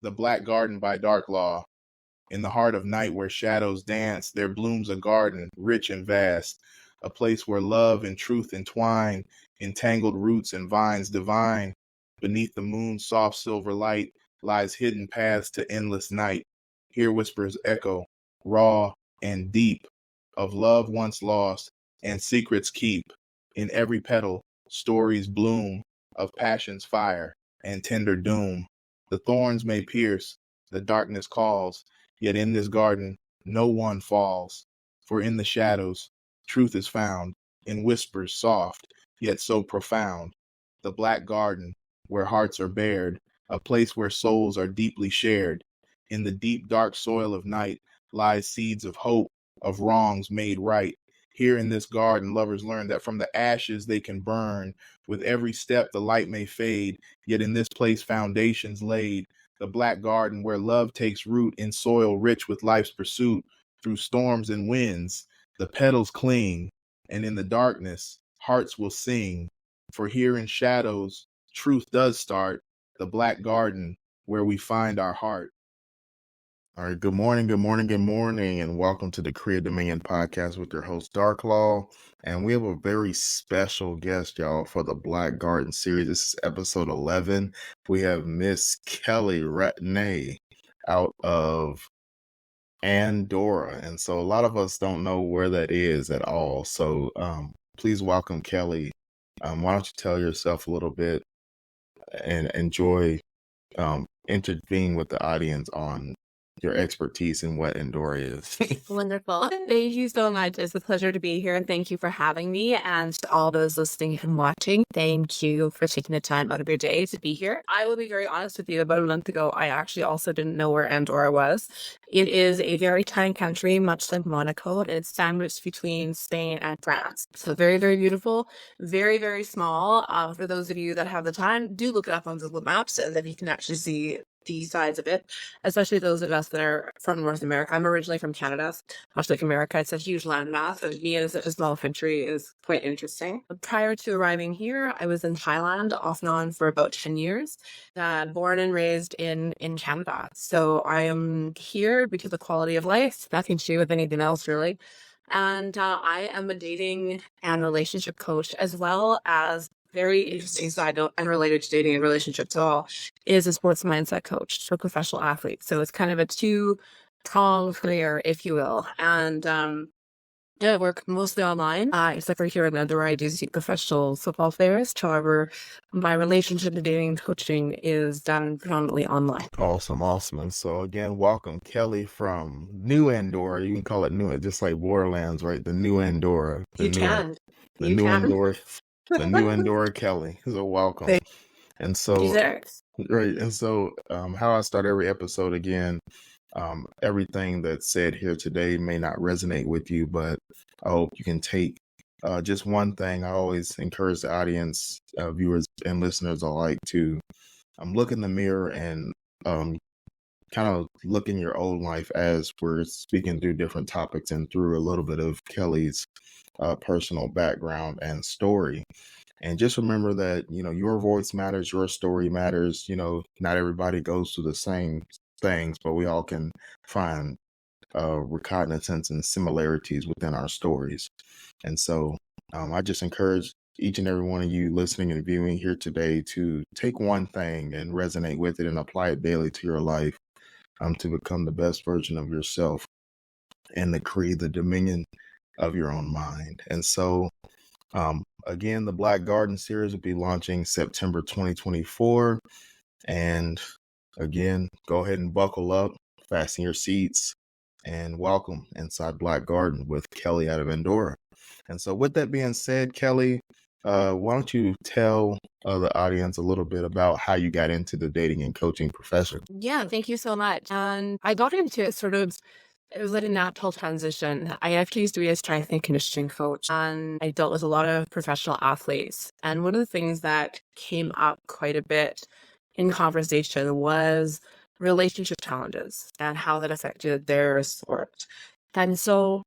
The Black Garden by Dark Law. In the heart of night where shadows dance, there blooms a garden, rich and vast, a place where love and truth entwine, entangled roots and vines divine. Beneath the moon's soft silver light lies hidden paths to endless night. Here whispers echo, raw and deep, of love once lost and secrets keep. In every petal, stories bloom of passion's fire and tender doom. The thorns may pierce, the darkness calls, yet in this garden no one falls. For in the shadows truth is found, in whispers soft, yet so profound. The black garden, where hearts are bared, a place where souls are deeply shared. In the deep dark soil of night lies seeds of hope, of wrongs made right. Here in this garden, lovers learn that from the ashes they can burn. With every step the light may fade, yet in this place foundations laid. The black garden where love takes root in soil rich with life's pursuit. Through storms and winds, the petals cling, and in the darkness, hearts will sing. For here in shadows, truth does start, the black garden where we find our heart. All right, good morning, good morning, good morning, and welcome to the Creative Dominion podcast with your host, Darklaw. And we have a very special guest, y'all, for the Black Garden series. This is episode 11. We have Miss Kelly Rattanee out of Andorra. And so a lot of us don't know where that is at all. So please welcome Kelly. Why don't you tell yourself a little bit and enjoy intervening with the audience on your expertise in what Andorra is. Wonderful. Thank you so much. It's a pleasure to be here. And thank you for having me. And to all those listening and watching, thank you for taking the time out of your day to be here. I will be very honest with you. About a month ago, I actually also didn't know where Andorra was. It is a very tiny country, much like Monaco. It's sandwiched between Spain and France. So very, very beautiful, very, very small. For those of you that have the time, do look it up on Google Maps, and then you can actually see the size of it, especially those of us that are from North America. I'm originally from Canada, much like America. It's a huge landmass, and being as a small country is quite interesting. Prior to arriving here, I was in Thailand off and on for about 10 years, born and raised in Canada. So I am here because of quality of life, nothing to do with anything else really. And I am a dating and relationship coach, as well as very interesting side note, unrelated to dating and relationships at all, is a sports mindset coach for professional athletes. So it's kind of a two-pronged career, if you will. And I work mostly online. Except for here in Andorra, I do see professional football players. However, my relationship to dating and coaching is done predominantly online. Awesome. And so again, welcome Kelly from New Andorra. You can call it New, just like Borderlands, right? The New Andorra. Andorra. The new Andorra Kelly. So welcome. And so, right. And so, how I start every episode again, everything that's said here today may not resonate with you, but I hope you can take just one thing. I always encourage the audience, viewers and listeners alike to look in the mirror and kind of look in your own life as we're speaking through different topics and through a little bit of Kelly's personal background and story. And just remember that, your voice matters, your story matters. Not everybody goes through the same things, but we all can find recognizance and similarities within our stories. And so I just encourage each and every one of you listening and viewing here today to take one thing and resonate with it and apply it daily to your life to become the best version of yourself and to create the dominion of your own mind. And so, again, the Black Garden series will be launching September 2024. And again, go ahead and buckle up, fasten your seats, and welcome inside Black Garden with Kelly out of Andorra. And so with that being said, Kelly, why don't you tell the audience a little bit about how you got into the dating and coaching profession? Yeah, thank you so much. And I got into it it was like a natural transition. I actually used to be a strength and conditioning coach, and I dealt with a lot of professional athletes. And one of the things that came up quite a bit in conversation was relationship challenges and how that affected their sport. And so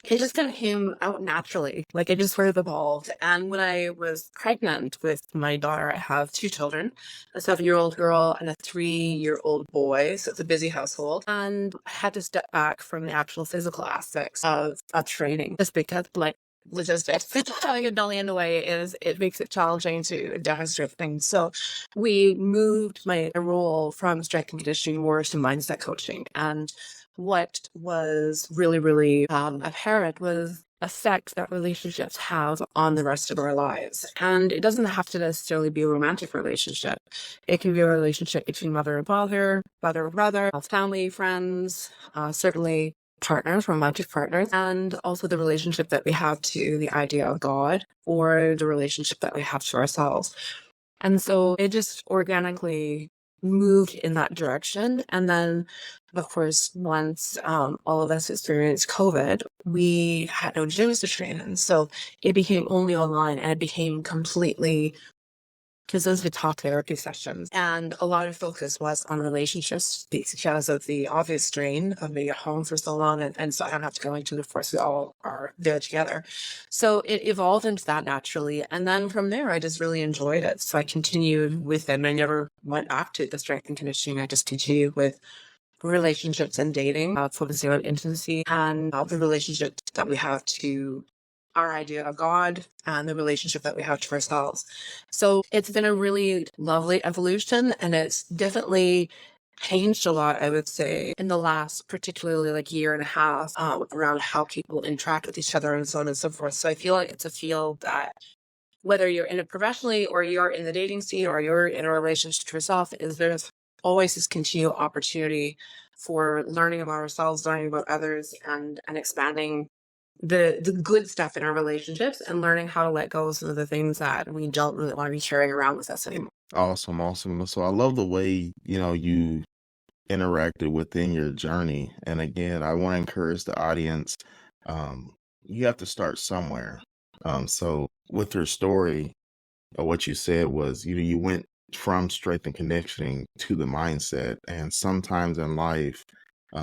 it just kind of came out naturally. Like it just sort of evolved. And when I was pregnant with my daughter, I have two children, a 7-year-old girl and a 3-year-old boy. So it's a busy household. And I had to step back from the actual physical aspects of training just because like logistics, having a belly in the way it makes it challenging to demonstrate things. So we moved my role from strength and conditioning more to mindset coaching. And what was really, really apparent was effect that relationships have on the rest of our lives. And it doesn't have to necessarily be a romantic relationship. It can be a relationship between mother and father, brother and brother, family, friends, certainly partners, romantic partners, and also the relationship that we have to the idea of God or the relationship that we have to ourselves. And so it just organically moved in that direction. And then, of course, once all of us experienced COVID, we had no gyms to train in. So it became only online and it became completely because those were talk therapy sessions. And a lot of focus was on relationships because of the obvious strain of being at home for so long. And so I don't have to go into the force. We all are there together. So it evolved into that naturally. And then from there, I just really enjoyed it. So I continued with it. And I never went back to the strength and conditioning. I just continued with relationships and dating, focusing on intimacy and the relationships that we have to our idea of God and the relationship that we have to ourselves. So it's been a really lovely evolution and it's definitely changed a lot, I would say, in the last particularly like year and a half around how people interact with each other and so on and so forth. So I feel like it's a field that whether you're in it professionally or you're in the dating scene or you're in a relationship to yourself, is there's always this continual opportunity for learning about ourselves, learning about others, and expanding the good stuff in our relationships and learning how to let go of some of the things that we don't really want to be carrying around with us anymore. Awesome, awesome. So I love the way, you interacted within your journey. And again, I want to encourage the audience. You have to start somewhere. So with your story, what you said was, you went from strength and conditioning to the mindset. And sometimes in life,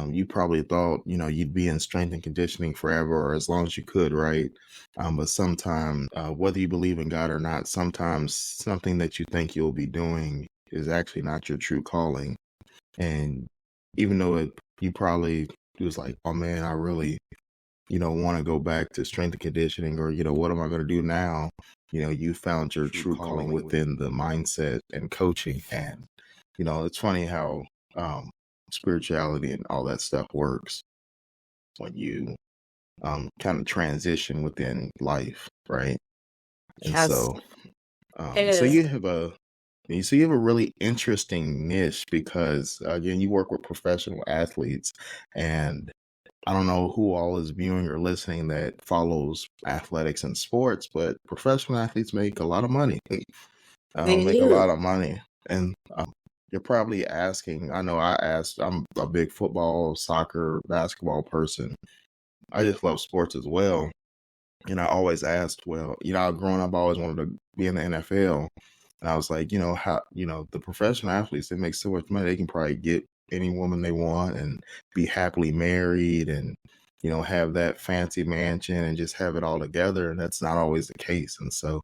you probably thought, you'd be in strength and conditioning forever or as long as you could, right? But sometimes, whether you believe in God or not, sometimes something that you think you'll be doing is actually not your true calling. And even though you probably was like, oh man, I really, want to go back to strength and conditioning or, what am I going to do now? You found your true calling within the mindset and coaching. And, it's funny how spirituality and all that stuff works when you kind of transition within life, right? And Yes, so, it so is. you have a really interesting niche because again, you work with professional athletes, and I don't know who all is viewing or listening that follows athletics and sports, but professional athletes make a lot of money. They Make a do. lot of money, and you're probably asking. I know I asked. I'm a big football, soccer, basketball person. I just love sports as well. And I always asked, well, growing up, I always wanted to be in the NFL. And I was like, how, the professional athletes, they make so much money, they can probably get any woman they want and be happily married and, have that fancy mansion and just have it all together. And that's not always the case. And so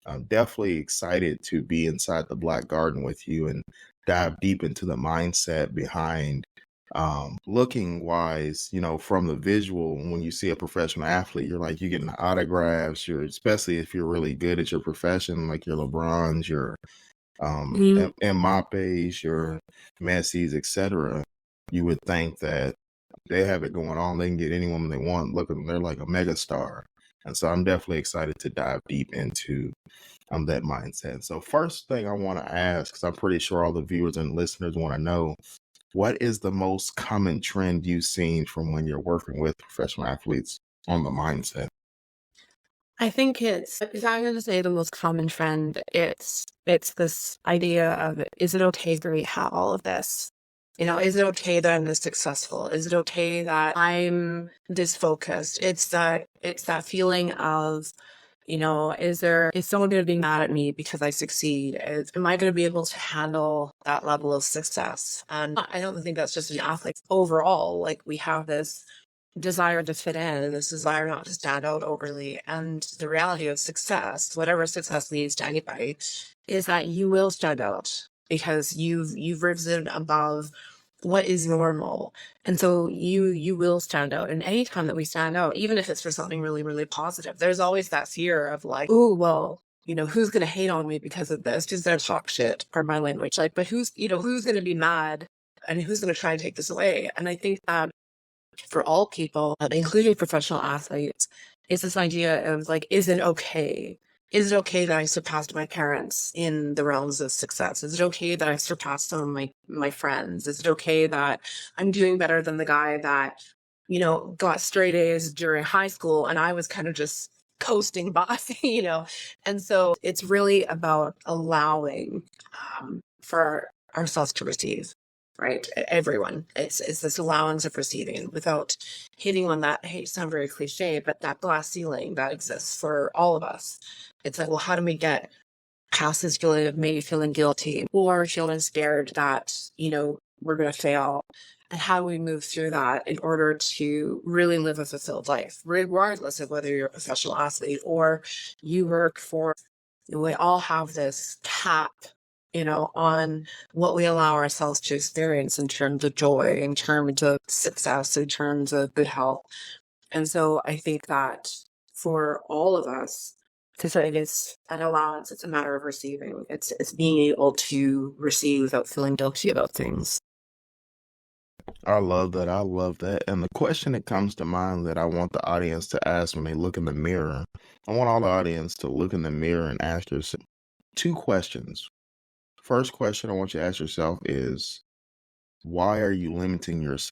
I'm definitely excited to be inside the Black Garden with you and dive deep into the mindset behind looking wise, from the visual. When you see a professional athlete, you're like, you're getting autographs, especially if you're really good at your profession, like your LeBrons, your Mhm. Mbappe's, your Messi's, etc. You would think that they have it going on, they can get any woman they want. Look at them, they're like a mega star. And so I'm definitely excited to dive deep into that mindset. So first thing I want to ask, because I'm pretty sure all the viewers and listeners want to know, what is the most common trend you've seen from when you're working with professional athletes on the mindset? I think if I'm going to say the most common trend, it's this idea of is it okay for me to have all of this? Is it okay that I'm this successful? Is it okay that I'm this focused? It's that feeling of, is someone going to be mad at me because I succeed? Am I going to be able to handle that level of success? And I don't think that's just an athlete overall. Like we have this desire to fit in, this desire not to stand out overly. And the reality of success, whatever success means to anybody, is that you will stand out because you've risen above what is normal. And so you will stand out. And anytime that we stand out, even if it's for something really, really positive, there's always that fear of like, oh, well, who's going to hate on me because of this? Who's going to talk shit, pardon my language? Like, but who's going to be mad and who's going to try and take this away? And I think that for all people, including professional athletes, is this idea of like, is it okay? Is it okay that I surpassed my parents in the realms of success? Is it okay that I surpassed some of my friends? Is it okay that I'm doing better than the guy that, got straight A's during high school and I was kind of just coasting by, And so it's really about allowing for ourselves to receive, right? Everyone. It's this allowance of receiving without hitting on that, hey, sound very cliche, but that glass ceiling that exists for all of us. It's like, well, how do we get past this feeling of maybe feeling guilty or feeling scared that, we're going to fail? And how do we move through that in order to really live a fulfilled life, regardless of whether you're a professional athlete or you work for, we all have this cap, on what we allow ourselves to experience in terms of joy, in terms of success, in terms of good health. And so I think that for all of us, to say it's an allowance, it's a matter of receiving. It's being able to receive without feeling guilty about things. I love that. I love that. And the question that comes to mind that I want the audience to ask when they look in the mirror, I want all the audience to look in the mirror and ask yourself 2 questions. First question I want you to ask yourself is, why are you limiting yourself?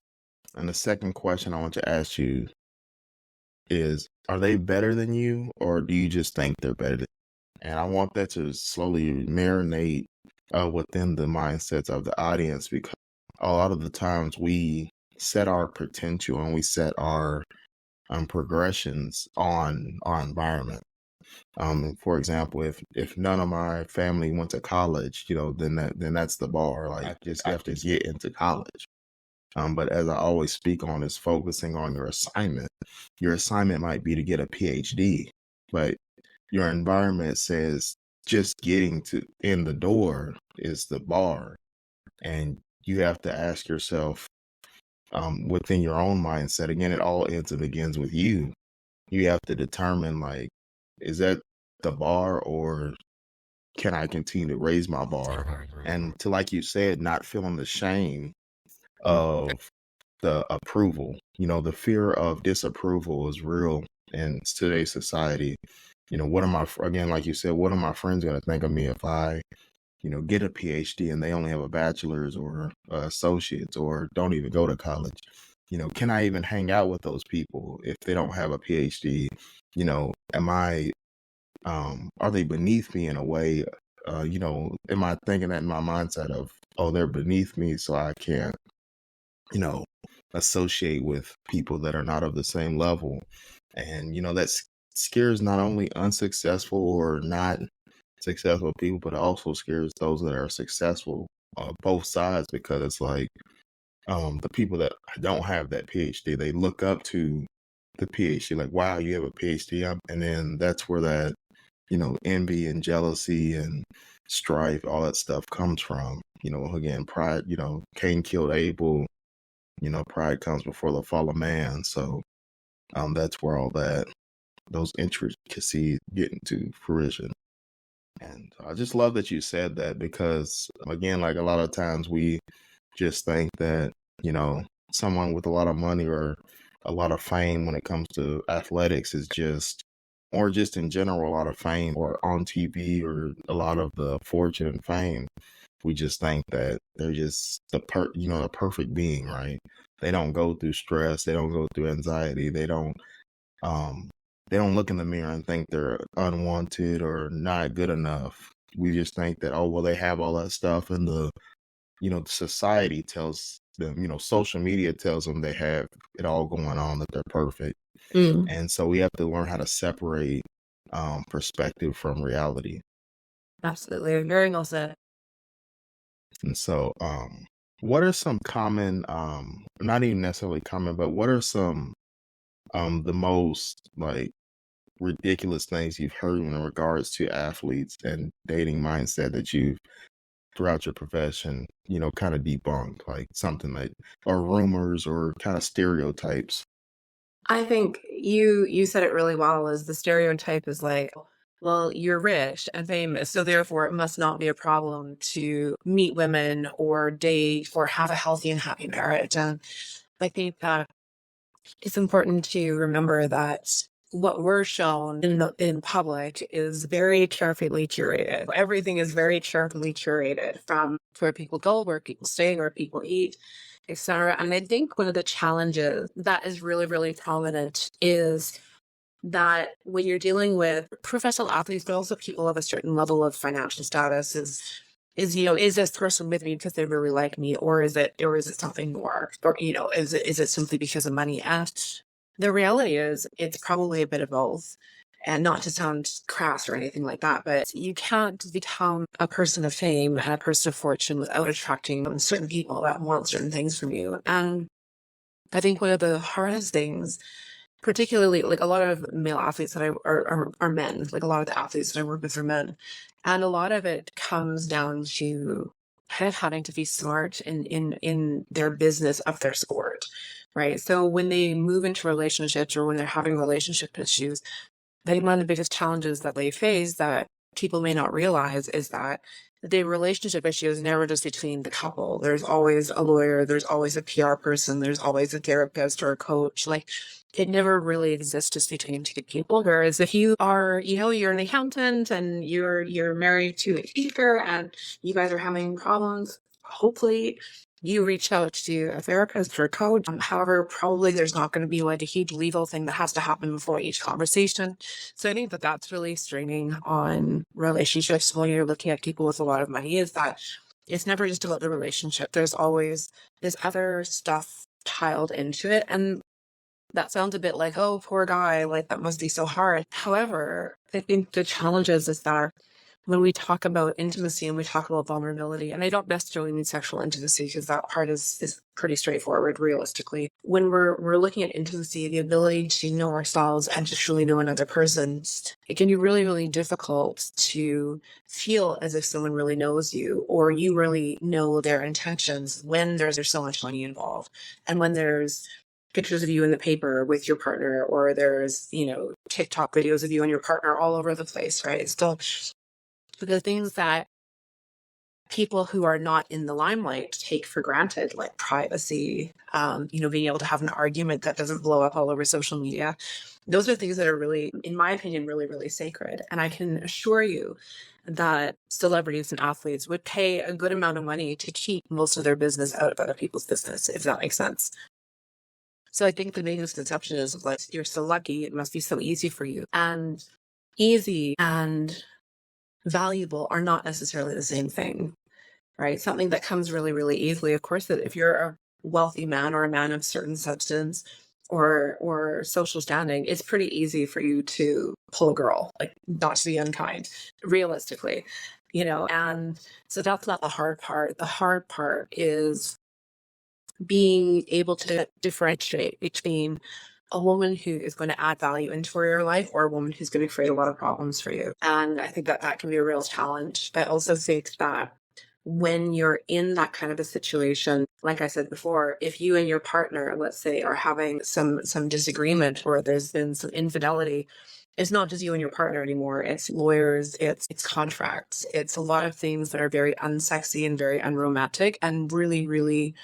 And the second question I want to ask you is, are they better than you, or do you just think they're better than you? And I want that to slowly marinate within the mindsets of the audience, because a lot of the times we set our potential and we set our progressions on our environment. For example, if none of my family went to college, then that's the bar. Like, I just have to get into college. But as I always speak on, is focusing on your assignment. Your assignment might be to get a PhD, but your environment says just getting to in the door is the bar. And you have to ask yourself, within your own mindset, again, it all ends and begins with you. You have to determine, like, is that the bar, or can I continue to raise my bar? And to, like you said, not feeling the shame of the approval. The fear of disapproval is real in today's society. What am I, again, like you said, what are my friends going to think of me if I, get a PhD and they only have a bachelor's or associates or don't even go to college? Can I even hang out with those people if they don't have a PhD? Am I, are they beneath me in a way? Am I thinking that in my mindset of, oh, they're beneath me, so I can't, associate with people that are not of the same level? And, that scares not only unsuccessful or not successful people, but it also scares those that are successful, both sides, because it's like, the people that don't have that PhD, they look up to the PhD, like, wow, you have a PhD. And then that's where that, envy and jealousy and strife, all that stuff comes from. Again, pride, Cain killed Abel, pride comes before the fall of man. So that's where all those intricacies get into fruition. And I just love that you said that, because again, like, a lot of times we just think that, someone with a lot of money or a lot of fame when it comes to athletics is just, or just in general, a lot of fame or on TV or a lot of the fortune and fame. We just think that they're just the perfect being, right? They don't go through stress. They don't go through anxiety. They don't look in the mirror and think they're unwanted or not good enough. We just think that, oh, well, they have all that stuff, and the society tells them, social media tells them they have it all going on, that they're perfect. And so we have to learn how to separate perspective from reality. Absolutely. Very well said. And so, what are some common, not even necessarily common, but what are some the most like ridiculous things you've heard in regards to athletes and dating mindset that you've throughout your profession, kind of debunked, like something like, or rumors or kind of stereotypes? I think you said it really well, is the stereotype is like, well, you're rich and famous, so therefore it must not be a problem to meet women or date or have a healthy and happy marriage. And I think that it's important to remember that what we're shown in public is very carefully curated. Everything is very carefully curated, from where people go, where people stay, where people eat, etc. And I think one of the challenges that is really, really prominent is that when you're dealing with professional athletes, but also people of a certain level of financial status, is this person with me because they really like me, or is it something more, or is it simply because of money? And the reality is it's probably a bit of both. And not to sound crass or anything like that, but you can't become a person of fame and a person of fortune without attracting certain people that want certain things from you. And I think one of the hardest things, particularly like a lot of male athletes that are men, like a lot of the athletes that I work with are men. And a lot of it comes down to kind of having to be smart in their business of their sport, right? So when they move into relationships or when they're having relationship issues, I think one of the biggest challenges that they face that people may not realize is that the relationship issue is never just between the couple. There's always a lawyer, there's always a PR person, there's always a therapist or a coach. Like, it never really exists just between two people. Whereas if you are, you're an accountant and you're married to a teacher and you guys are having problems, hopefully you reach out to a therapist or a coach. However, probably there's not going to be like a huge legal thing that has to happen before each conversation. So I think that that's really straining on relationships when you're looking at people with a lot of money, is that it's never just about the relationship. There's always this other stuff piled into it. And that sounds a bit like, oh, poor guy, like that must be so hard. However, I think the challenge is that when we talk about intimacy and we talk about vulnerability, and I don't necessarily mean sexual intimacy because that part is pretty straightforward realistically. When we're looking at intimacy, the ability to know ourselves and to truly know another person, it can be really, really difficult to feel as if someone really knows you or you really know their intentions when there's so much money involved, and when there's pictures of you in the paper with your partner, or there's, TikTok videos of you and your partner all over the place, right? So the things that people who are not in the limelight take for granted, like privacy, being able to have an argument that doesn't blow up all over social media, those are things that are really, in my opinion, really, really sacred. And I can assure you that celebrities and athletes would pay a good amount of money to keep most of their business out of other people's business, if that makes sense. So I think the biggest conception is like, you're so lucky, it must be so easy for you. And easy and valuable are not necessarily the same thing, right? Something that comes really, really easily. Of course, that if you're a wealthy man or a man of certain substance or social standing, it's pretty easy for you to pull a girl, like, not to be unkind, realistically, and so that's not the hard part. The hard part is being able to differentiate between a woman who is going to add value into your life or a woman who's going to create a lot of problems for you. And I think that that can be a real challenge. I also think that when you're in that kind of a situation, like I said before, if you and your partner, let's say, are having some disagreement or there's been some infidelity, it's not just you and your partner anymore. It's lawyers, it's contracts, it's a lot of things that are very unsexy and very unromantic and really, really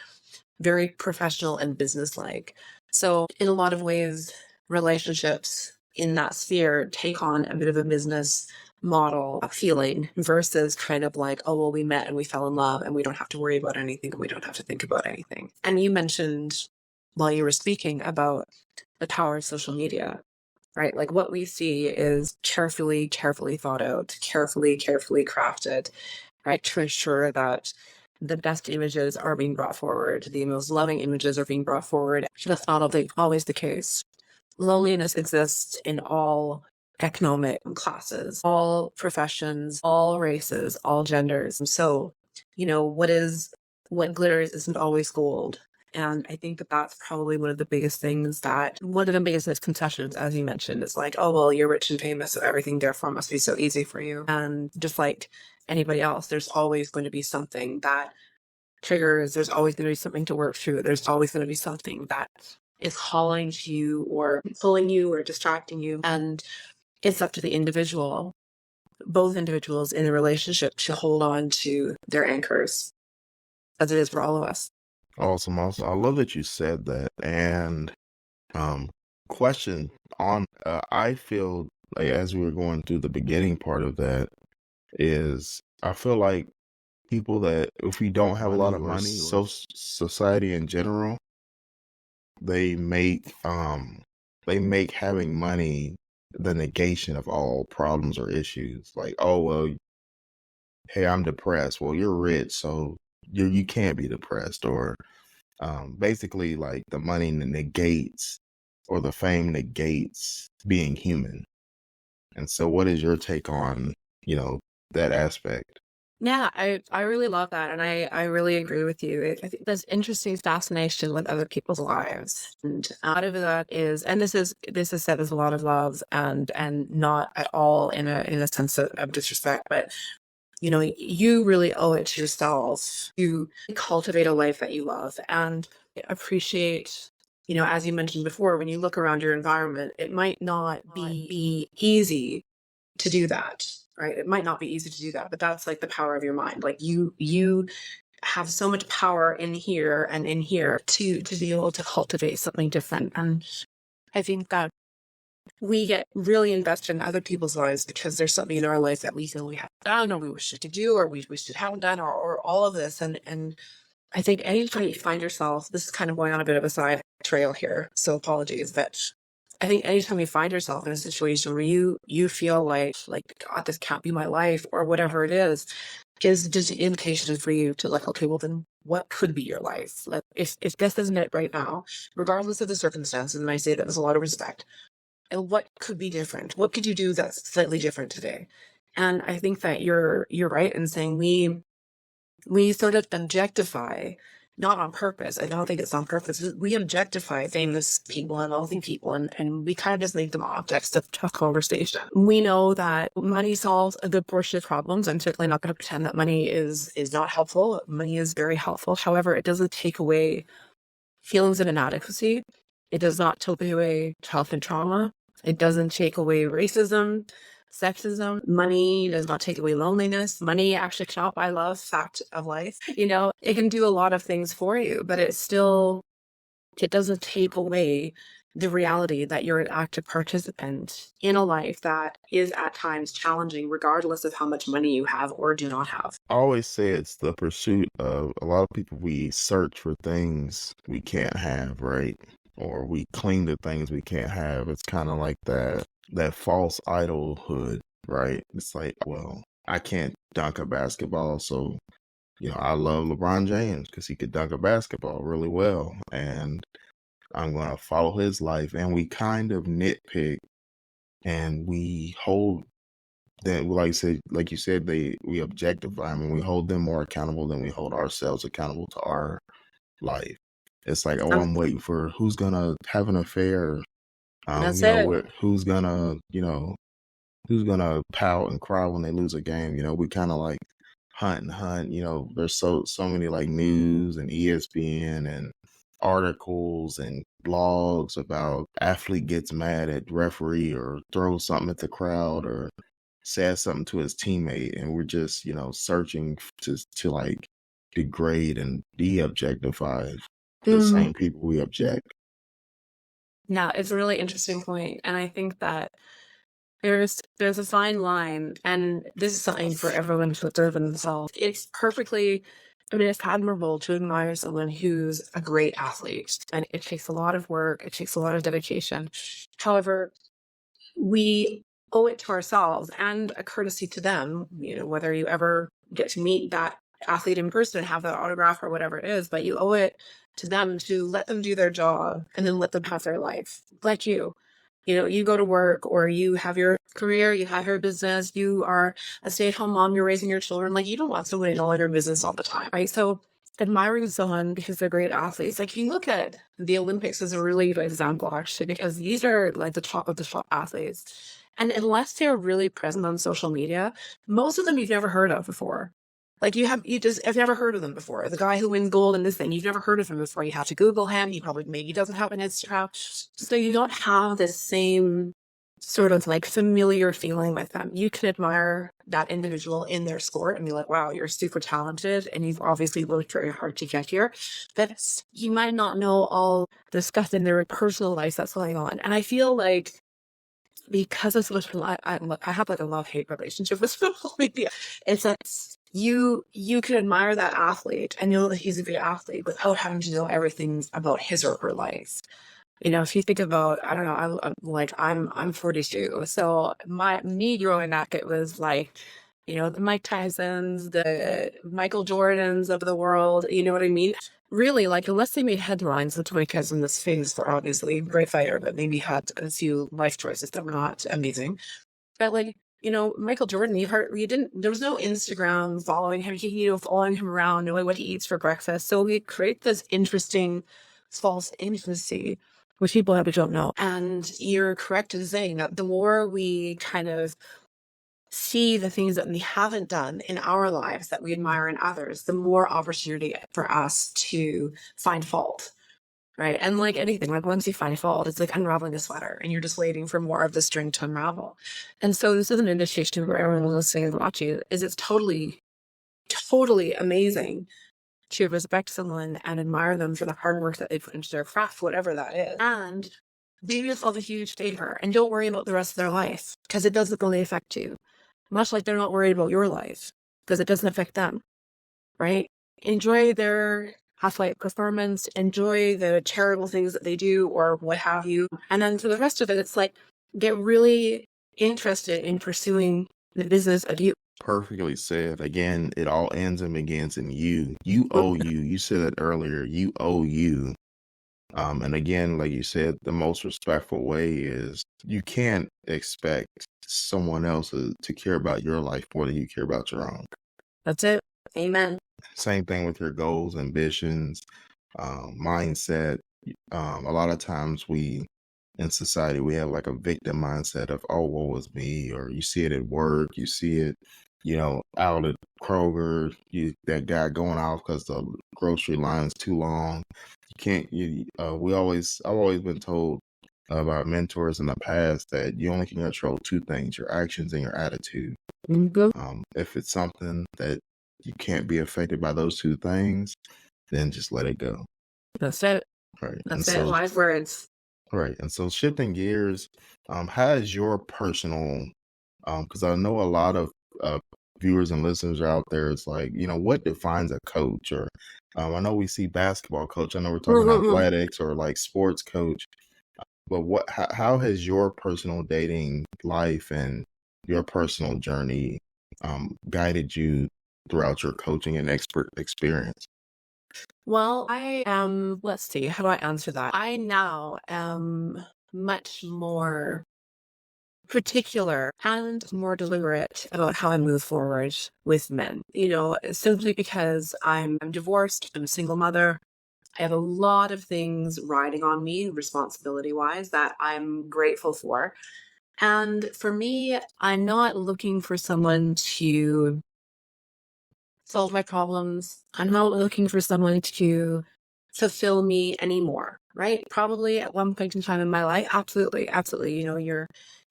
very professional and businesslike. So in a lot of ways, relationships in that sphere take on a bit of a business model feeling versus kind of like, oh, well, we met and we fell in love and we don't have to worry about anything and we don't have to think about anything. And you mentioned while you were speaking about the power of social media, right? Like, what we see is carefully thought out, carefully crafted, right? To ensure that the best images are being brought forward, the most loving images are being brought forward. That's not always the case. Loneliness exists in all economic classes, all professions, all races, all genders. So, what glitters isn't always gold. And I think that that's probably one of the biggest things one of the biggest misconceptions, as you mentioned, is like, oh, well, you're rich and famous, so everything therefore must be so easy for you. And just like anybody else, there's always going to be something that triggers, there's always going to be something to work through. There's always going to be something that is calling to you or pulling you or distracting you. And it's up to the individual, both individuals in a relationship, to hold on to their anchors, as it is for all of us. Awesome. I love that you said that. And question on, I feel like as we were going through the beginning part of that is, I feel like people that if we don't have a lot of money, so society in general, they make having money the negation of all problems or issues. Like, oh well, hey, I'm depressed. Well, you're rich, so you can't be depressed. Or basically, like the money negates, or the fame negates being human. And so, what is your take on that aspect? Yeah, I really love that. And I really agree with you. I think there's interesting fascination with other people's lives. And out of that is, and this is said as a lot of love and not at all in a sense of disrespect, but you really owe it to yourself to cultivate a life that you love and appreciate. As you mentioned before, when you look around your environment, it might not be easy to do that, right? It might not be easy to do that, but that's like the power of your mind. Like you have so much power in here and in here to be able to cultivate something different. And I think that we get really invested in other people's lives because there's something in our life that we feel we have done, or we wish to do, or we wish to have done, or all of this. And I think anytime you find yourself, this is kind of going on a bit of a side trail here, so apologies, but I think anytime you find yourself in a situation where you feel like God, this can't be my life, or whatever it is just an invitation for you to like, okay, well then what could be your life? Like if this isn't it right now, regardless of the circumstances, and I say that with a lot of respect, and what could be different? What could you do that's slightly different today? And I think that you're right in saying we sort of objectify, not on purpose. I don't think it's on purpose. We objectify famous people and wealthy people, and we kind of just make them objects of conversation. We know that money solves a good portion of problems. I'm certainly not going to pretend that money is not helpful. Money is very helpful. However, it doesn't take away feelings of inadequacy. It does not take away childhood trauma. It doesn't take away racism, sexism. Money does not take away loneliness. Money actually cannot buy love, fact of life. It can do a lot of things for you, but it doesn't take away the reality that you're an active participant in a life that is at times challenging, regardless of how much money you have or do not have. I always say it's the pursuit of a lot of people. We search for things we can't have, right? Or we cling to things we can't have. It's kind of like that false idolhood, right? It's like, well, I can't dunk a basketball, so I love LeBron James because he could dunk a basketball really well, and I'm going to follow his life. And we kind of nitpick, and we hold that, like you said, we objectify them, and we hold them more accountable than we hold ourselves accountable to our life. It's like, oh, I'm waiting for who's gonna have an affair. That's it. Who's gonna pout and cry when they lose a game. We kind of like hunt and hunt. There's so many like news and ESPN and articles and blogs about athlete gets mad at referee or throws something at the crowd or says something to his teammate, and we're just searching to like degrade and de-objectify the same people we object. Now, it's a really interesting point, and I think that there's a fine line, and this is something for everyone to observe in themselves. It's admirable to admire someone who's a great athlete, and it takes a lot of work, it takes a lot of dedication. However, we owe it to ourselves and a courtesy to them, whether you ever get to meet that athlete in person and have that autograph or whatever it is, but you owe it to them to let them do their job and then let them have their life. Like you go to work, or you have your career, you have your business, you are a stay-at-home mom, you're raising your children. Like, you don't want somebody to know your business all the time, right? So admiring someone because they're great athletes. Like, you look at the Olympics as a really good example, actually, because these are like the top of the top athletes. And unless they're really present on social media, most of them you've never heard of before. Like, I've never heard of them before. The guy who wins gold in this thing, you've never heard of him before. You have to Google him. He probably maybe doesn't have an Instagram. So you don't have the same sort of like familiar feeling with them. You can admire that individual in their sport and be like, wow, you're super talented and you've obviously worked very hard to get here. But you might not know all the stuff in their personal life that's going on. And I feel like because of social, I have like a love-hate relationship with social media. It's that you can admire that athlete and know that he's a good athlete without having to know everything about his or her life. You know, if you think about, I don't know, I'm 42, so me growing up, it was like, you know, the Mike Tysons, the Michael Jordans of the world. You know what I mean? Really, like, unless they made headlines, the Mike Tyson this famous for obviously great fighter, but maybe had a few life choices that were not amazing. But like, you know, Michael Jordan, there was no Instagram following him, following him around, knowing what he eats for breakfast. So we create this interesting false intimacy which people probably don't know. And you're correct in saying that the more we kind of see the things that we haven't done in our lives that we admire in others, the more opportunity for us to find fault. Right. And like anything, like once you find fault, it's like unraveling a sweater and you're just waiting for more of the string to unravel. And so this is an indication for everyone listening and watching is it's totally, totally amazing to respect someone and admire them for the hard work that they put into their craft, whatever that is. And do yourself a huge favor and don't worry about the rest of their life because it doesn't really affect you. Much like they're not worried about your life because it doesn't affect them, right? Enjoy their athletic performance, enjoy the charitable things that they do or what have you. And then for the rest of it, it's like get really interested in pursuing the business of you. Perfectly said. Again, it all ends and begins in you. You owe you. You said it earlier. You owe you. And again, like you said, the most respectful way is you can't expect someone else to care about your life more than you care about your own. That's it. Amen. Same thing with your goals, ambitions, mindset. A lot of times in society, we have like a victim mindset of, oh, woe is me, or you see it at work, you see it, out at Kroger, that guy going off because the grocery line's too long. I've always been told about mentors in the past that you only can control two things, your actions and your attitude. Mm-hmm. If it's something that you can't be affected by those two things, then just let it go. That's it. Right. That's it. Wise words. Right. And so shifting gears, how is your personal, because I know a lot of viewers and listeners are out there, it's like, what defines a coach? Or I know we see basketball coach. I know we're talking athletics or like sports coach. But how has your personal dating life and your personal journey guided you throughout your coaching and expert experience? Well, I am, let's see, how do I answer that? I now am much more particular and more deliberate about how I move forward with men, simply because I'm divorced, I'm a single mother. I have a lot of things riding on me, responsibility-wise, that I'm grateful for. And for me, I'm not looking for someone to solve my problems. I'm not looking for someone to fulfill me anymore, right? Probably at one point in time in my life, absolutely.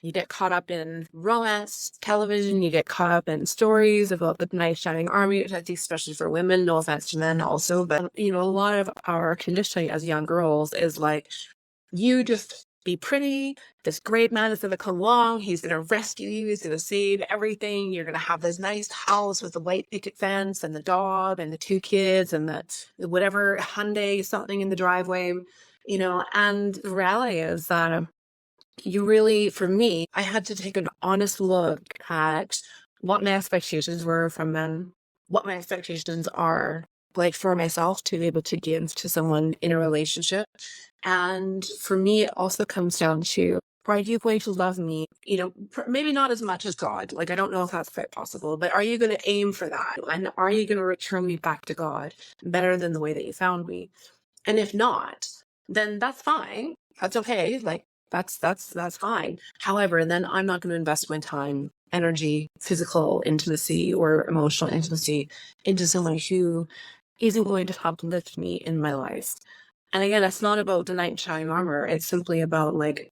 You get caught up in romance, television, you get caught up in stories about the knight shining army, which I think especially for women, no offense to men also, but a lot of our conditioning as young girls is like, you just be pretty, this great man is going to come along, he's going to rescue you, he's going to save everything, you're going to have this nice house with the white picket fence and the dog and the two kids and the whatever Hyundai something in the driveway, and the reality is that for me, I had to take an honest look at what my expectations were from men, what my expectations are like for myself to be able to give to someone in a relationship. And for me, it also comes down to Are you going to love me? Maybe not as much as God. Like, I don't know if that's quite possible, but are you going to aim for that? And are you going to return me back to God better than the way that you found me? And if not, then that's fine. That's okay. Like, that's fine. However, then I'm not going to invest my time, energy, physical intimacy, or emotional intimacy into someone who isn't going to uplift me in my life. And again, it's not about the knight in shining armor. It's simply about, like,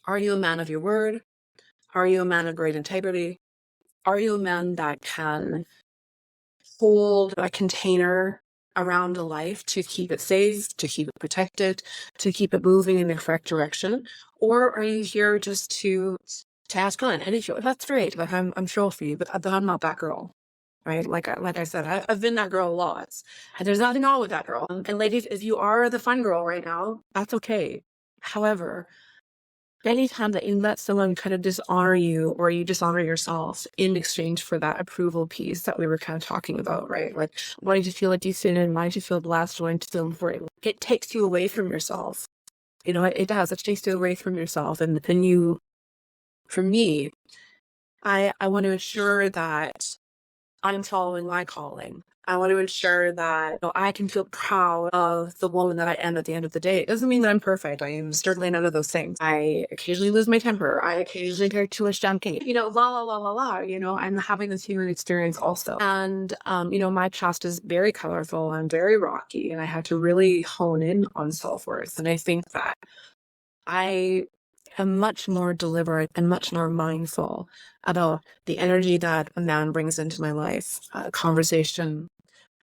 are you a man of your word? Are you a man of great integrity? Are you a man that can hold a container around a life to keep it safe, to keep it protected, to keep it moving in the correct direction? Or are you here just to ask fun? And if that's great, like, I'm sure for you, but I'm not that girl. Right? Like I said, I've been that girl a lot. And there's nothing wrong with that girl. And ladies, if you are the fun girl right now, that's okay. However, anytime that you let someone kind of dishonor you, or you dishonor yourself in exchange for that approval piece that we were kind of talking about, right? Like, wanting to feel like you fit in, wanting to feel blessed, wanting to feel important, it takes you away from yourself. It does. It takes you away from yourself. And then for me, I want to ensure that I'm following my calling. I want to ensure that I can feel proud of the woman that I am at the end of the day. It doesn't mean that I'm perfect. I am certainly none of those things. I occasionally lose my temper. I occasionally get too much junkie. La la la la la. I'm having this human experience also. And my past is very colorful and very rocky, and I had to really hone in on self-worth. And I think that I am much more deliberate and much more mindful about the energy that a man brings into my life, conversation,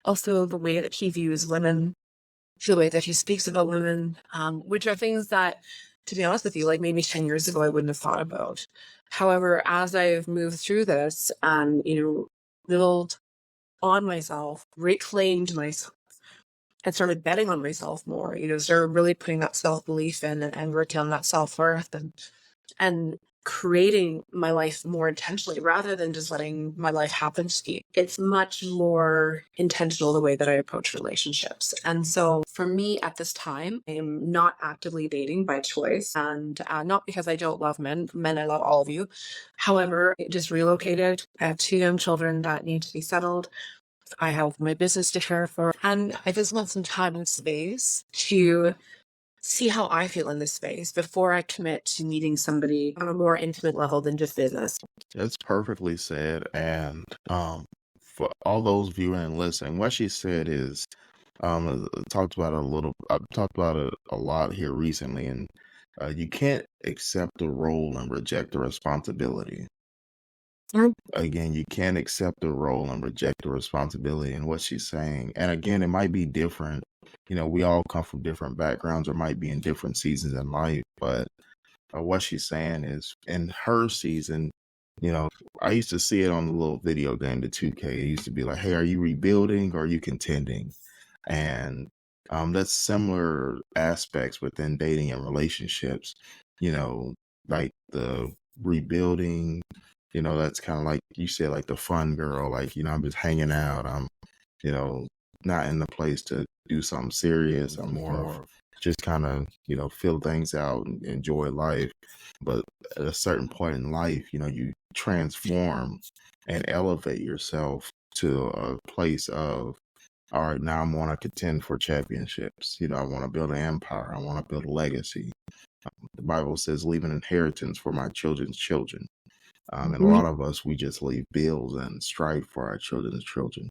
also the way that he views women, the way that he speaks about women, which are things that, to be honest with you, like maybe 10 years ago, I wouldn't have thought about. However, as I've moved through this and, built on myself, reclaimed myself, and started betting on myself more, started really putting that self-belief in and working on that self-worth and creating my life more intentionally rather than just letting my life happen to me. It's much more intentional the way that I approach relationships. And so for me at this time, I am not actively dating by choice, and not because I don't love men. Men, I love all of you. However, I just relocated. I have 2 young children that need to be settled. I have my business to care for, and I just want some time and space to see how I feel in this space before I commit to meeting somebody on a more intimate level than just business. That's perfectly said. And for all those viewing and listening, what she said is, I've talked about it a lot here recently, and you can't accept the role and reject the responsibility. Again, you can't accept the role and reject the responsibility in what she's saying. And again, it might be different. We all come from different backgrounds, or might be in different seasons in life. But what she's saying is, in her season, I used to see it on the little video game, the 2K. It used to be like, hey, are you rebuilding or are you contending? And that's similar aspects within dating and relationships, like the rebuilding. That's kind of like you said, like the fun girl, like, I'm just hanging out. I'm, not in the place to do something serious. I'm more of just kind of, feel things out and enjoy life. But at a certain point in life, you transform and elevate yourself to a place of, all right, now I want to contend for championships. I want to build an empire. I want to build a legacy. The Bible says, leave an inheritance for my children's children. And a lot of us, we just leave bills and strife for our children's children,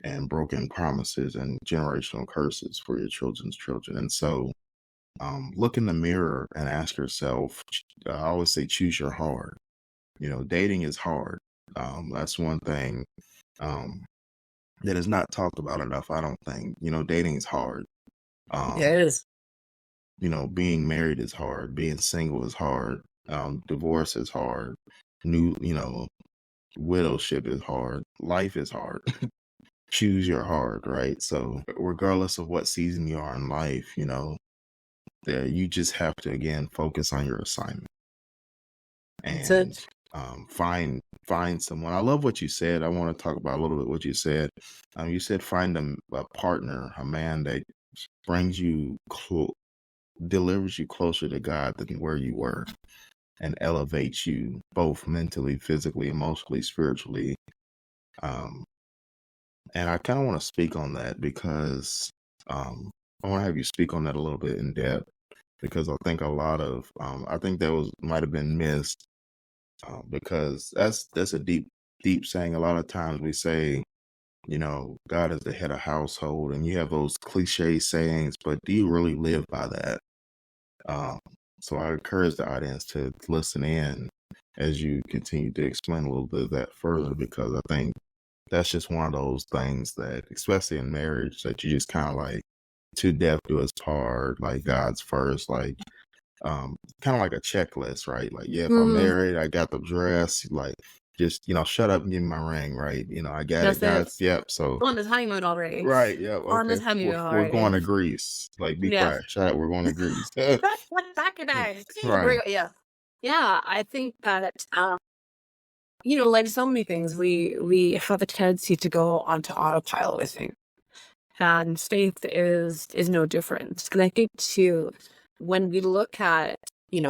and broken promises and generational curses for your children's children. And so look in the mirror and ask yourself, I always say, choose your hard. Dating is hard. That's one thing that is not talked about enough, I don't think. Dating is hard. Yeah, it is. Being married is hard. Being single is hard. Divorce is hard. Widowship is hard. Life is hard. Choose your hard, right? So regardless of what season you are in life, that you just have to, again, focus on your assignment. And find someone. I love what you said. I want to talk about a little bit what you said. You said find a partner, a man that brings you delivers you closer to God than where you were, and elevates you both mentally, physically, emotionally, spiritually. Um, and I kind of want to speak on that because I want to have you speak on that a little bit in depth, because I think a lot of I think that was might have been missed, because that's a deep saying. A lot of times we say, God is the head of household, and you have those cliche sayings, but do you really live by that? Um, so I encourage the audience to listen in as you continue to explain a little bit of that further, because I think that's just one of those things that, especially in marriage, that you just kind of like, to death do us part, like God's first, like kind of like a checklist, right? Like, yeah, if I'm married, I got the dress, like, just, shut up and give me my ring, right? I got That's it, guys. it. Yep. So, On this honeymoon already. right. Yep. On this Okay. honeymoon We're going already. to Greece. Like, be Yeah. quiet. Shut up. We're going to Greece. Back in day. Right. Yeah. Yeah, I think that like so many things, we have a tendency to go onto autopilot with things. And faith is no different. And I think too, when we look at,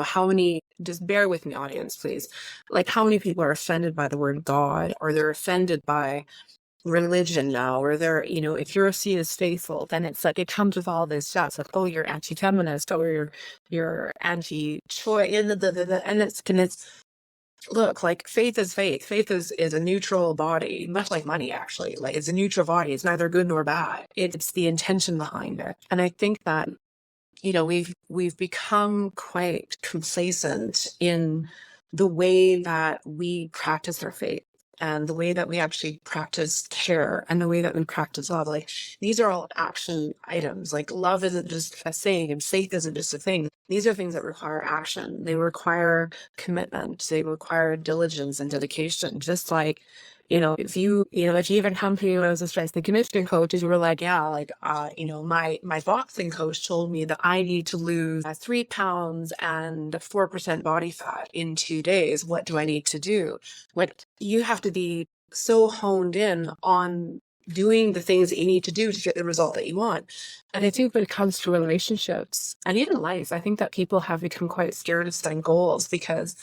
how many, just bear with me, audience, please, like how many people are offended by the word God, or they're offended by religion now, or they're, if you're seen as faithful, then it's like it comes with all this stuff. It's like, oh, you're anti-feminist, or you're anti-choice, and it's look, like faith is faith. Faith is a neutral body, much like money, actually. Like it's a neutral body. It's neither good nor bad. It's the intention behind it. And I think that, we've become quite complacent in the way that we practice our faith, and the way that we actually practice care, and the way that we practice love. Like these are all action items. Like love isn't just a saying, and faith isn't just a thing. These are things that require action. They require commitment. They require diligence and dedication. Just like, if you even come to you as a strength and conditioning coach, and you were like, yeah, like, my boxing coach told me that I need to lose 3 pounds and 4% body fat in 2 days. What do I need to do? What you have to be so honed in on doing the things that you need to do to get the result that you want. And I think when it comes to relationships and even life, I think that people have become quite scared of setting goals, because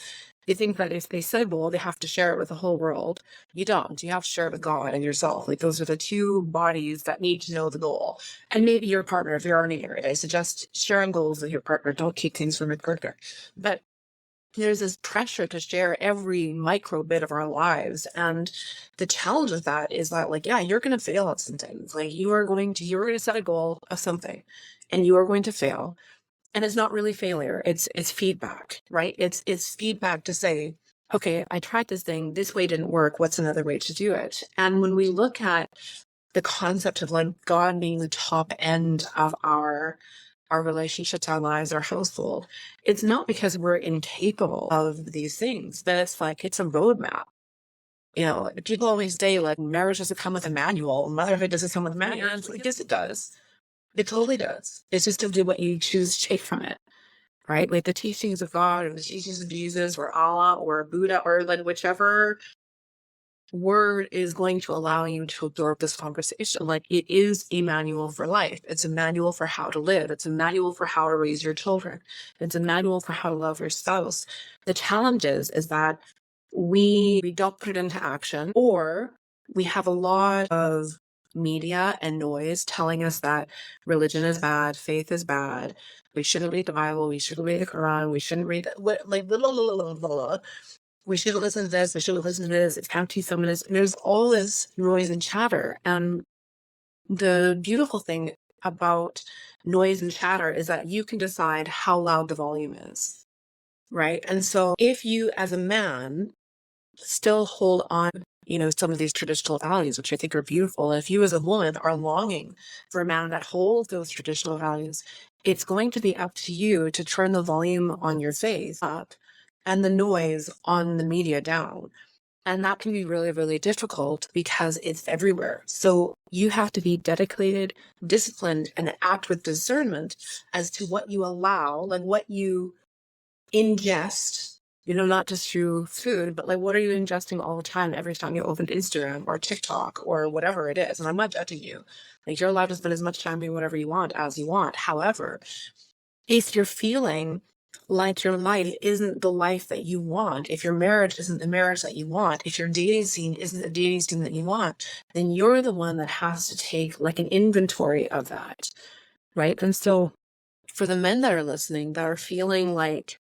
they think that if they set a goal, they have to share it with the whole world. You don't. You have to share it with God and yourself. Like those are the two bodies that need to know the goal. And maybe your partner, if you're already married, I suggest sharing goals with your partner. Don't keep things from your partner. But there's this pressure to share every micro bit of our lives. And the challenge with that is that, like, yeah, you're going to fail at some things. Like you're going to set a goal of something and you are going to fail. And it's not really failure. It's feedback, right? It's feedback to say, okay, I tried this thing. This way didn't work. What's another way to do it? And when we look at the concept of like God being the top end of our relationships, our lives, our household, it's not because we're incapable of these things, but it's like, it's a roadmap. People always say like marriage doesn't come with a manual. Motherhood doesn't come with a manual. And it's like, yes, it does. It totally does. It's just to do what you choose to take from it, right? Like the teachings of God, or the teachings of Jesus, or Allah, or Buddha, or like whichever word is going to allow you to absorb this conversation. Like it is a manual for life. It's a manual for how to live. It's a manual for how to raise your children. It's a manual for how to love your spouse. The challenge is that we don't put it into action, or we have a lot of media and noise telling us that religion is bad, faith is bad, we shouldn't read the Bible, we shouldn't read the Quran, we shouldn't read we shouldn't listen to this, we shouldn't listen to this, it's anti-feminist. And there's all this noise and chatter. And the beautiful thing about noise and chatter is that you can decide how loud the volume is, right? And so if you as a man still hold on, some of these traditional values, which I think are beautiful. And if you as a woman are longing for a man that holds those traditional values, it's going to be up to you to turn the volume on your face up and the noise on the media down. And that can be really, really difficult because it's everywhere. So you have to be dedicated, disciplined, and act with discernment as to what you allow, like what you ingest, not just through food, but like what are you ingesting all the time, every time you open Instagram or TikTok or whatever it is. And I'm not judging you. Like you're allowed to spend as much time doing whatever you want as you want. However, If you're feeling like your life isn't the life that you want, if your marriage isn't the marriage that you want, if your dating scene isn't the dating scene that you want, then you're the one that has to take like an inventory of that, right? And so for the men that are listening that are feeling like,